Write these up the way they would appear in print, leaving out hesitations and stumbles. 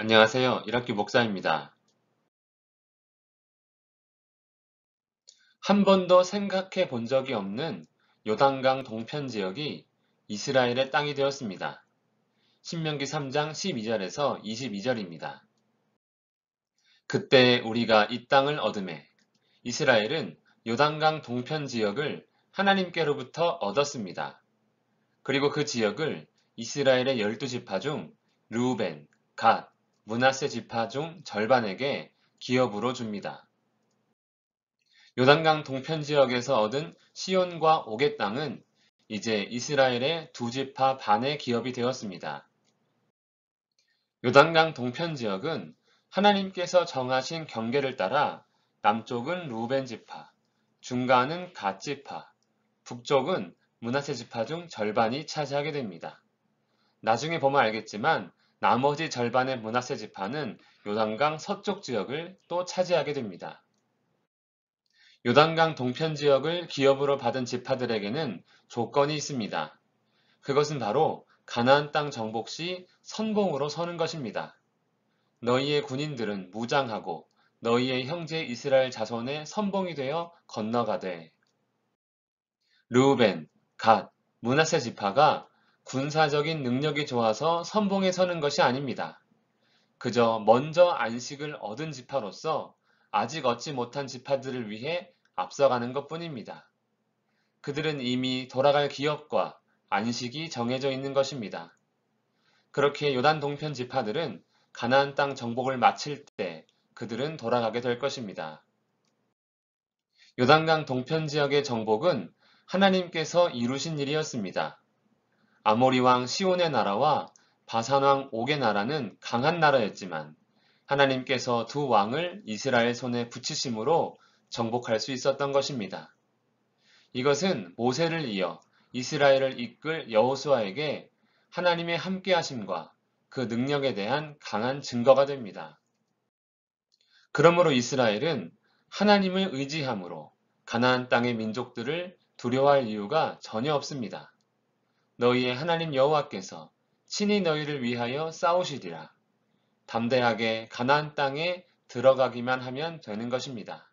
안녕하세요. 이학규 목사입니다. 한 번도 생각해 본 적이 없는 요단강 동편 지역이 이스라엘의 땅이 되었습니다. 신명기 3장 12절에서 22절입니다. 그때 우리가 이 땅을 얻음에 이스라엘은 요단강 동편 지역을 하나님께로부터 얻었습니다. 그리고 그 지역을 이스라엘의 12지파 중 르우벤, 갓, 므낫세 지파 중 절반에게 기업으로 줍니다. 요단강 동편 지역에서 얻은 시온과 옥의 땅은 이제 이스라엘의 두 지파 반의 기업이 되었습니다. 요단강 동편 지역은 하나님께서 정하신 경계를 따라 남쪽은 루벤 지파, 중간은 갓 지파, 북쪽은 므낫세 지파 중 절반이 차지하게 됩니다. 나중에 보면 알겠지만 나머지 절반의 므낫세 지파는 요단강 서쪽 지역을 또 차지하게 됩니다. 요단강 동편 지역을 기업으로 받은 지파들에게는 조건이 있습니다. 그것은 바로 가나안 땅 정복 시 선봉으로 서는 것입니다. 너희의 군인들은 무장하고 너희의 형제 이스라엘 자손의 선봉이 되어 건너가되. 르우벤, 갓, 므낫세 지파가 군사적인 능력이 좋아서 선봉에 서는 것이 아닙니다. 그저 먼저 안식을 얻은 지파로서 아직 얻지 못한 지파들을 위해 앞서가는 것뿐입니다. 그들은 이미 돌아갈 기업과 안식이 정해져 있는 것입니다. 그렇게 요단 동편 지파들은 가나안 땅 정복을 마칠 때 그들은 돌아가게 될 것입니다. 요단강 동편 지역의 정복은 하나님께서 이루신 일이었습니다. 아모리 왕 시온의 나라와 바산 왕 옥의 나라는 강한 나라였지만 하나님께서 두 왕을 이스라엘 손에 붙이심으로 정복할 수 있었던 것입니다. 이것은 모세를 이어 이스라엘을 이끌 여호수아에게 하나님의 함께하심과 그 능력에 대한 강한 증거가 됩니다. 그러므로 이스라엘은 하나님을 의지함으로 가나안 땅의 민족들을 두려워할 이유가 전혀 없습니다. 너희의 하나님 여호와께서 친히 너희를 위하여 싸우시리라. 담대하게 가나안 땅에 들어가기만 하면 되는 것입니다.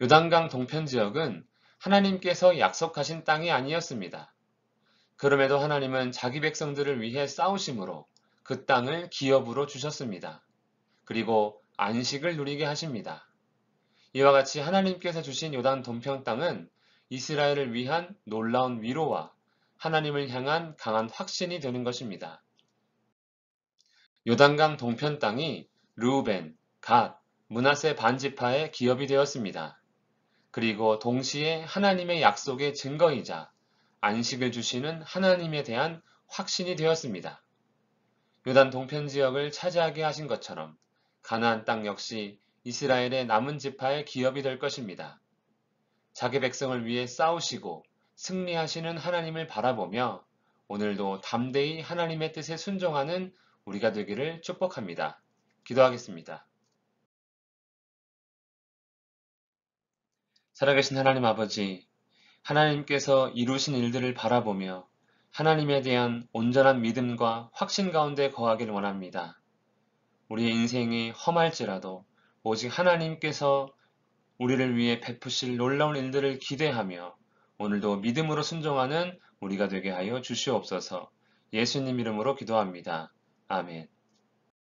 요단강 동편 지역은 하나님께서 약속하신 땅이 아니었습니다. 그럼에도 하나님은 자기 백성들을 위해 싸우심으로 그 땅을 기업으로 주셨습니다. 그리고 안식을 누리게 하십니다. 이와 같이 하나님께서 주신 요단 동편 땅은 이스라엘을 위한 놀라운 위로와 하나님을 향한 강한 확신이 되는 것입니다. 요단강 동편 땅이 르우벤, 갓, 므낫세 반지파의 기업이 되었습니다. 그리고 동시에 하나님의 약속의 증거이자 안식을 주시는 하나님에 대한 확신이 되었습니다. 요단 동편 지역을 차지하게 하신 것처럼 가나안 땅 역시 이스라엘의 남은 지파의 기업이 될 것입니다. 자기 백성을 위해 싸우시고 승리하시는 하나님을 바라보며 오늘도 담대히 하나님의 뜻에 순종하는 우리가 되기를 축복합니다. 기도하겠습니다. 살아계신 하나님 아버지, 하나님께서 이루신 일들을 바라보며 하나님에 대한 온전한 믿음과 확신 가운데 거하길 원합니다. 우리의 인생이 험할지라도 오직 하나님께서 우리를 위해 베푸실 놀라운 일들을 기대하며 오늘도 믿음으로 순종하는 우리가 되게 하여 주시옵소서. 예수님 이름으로 기도합니다. 아멘.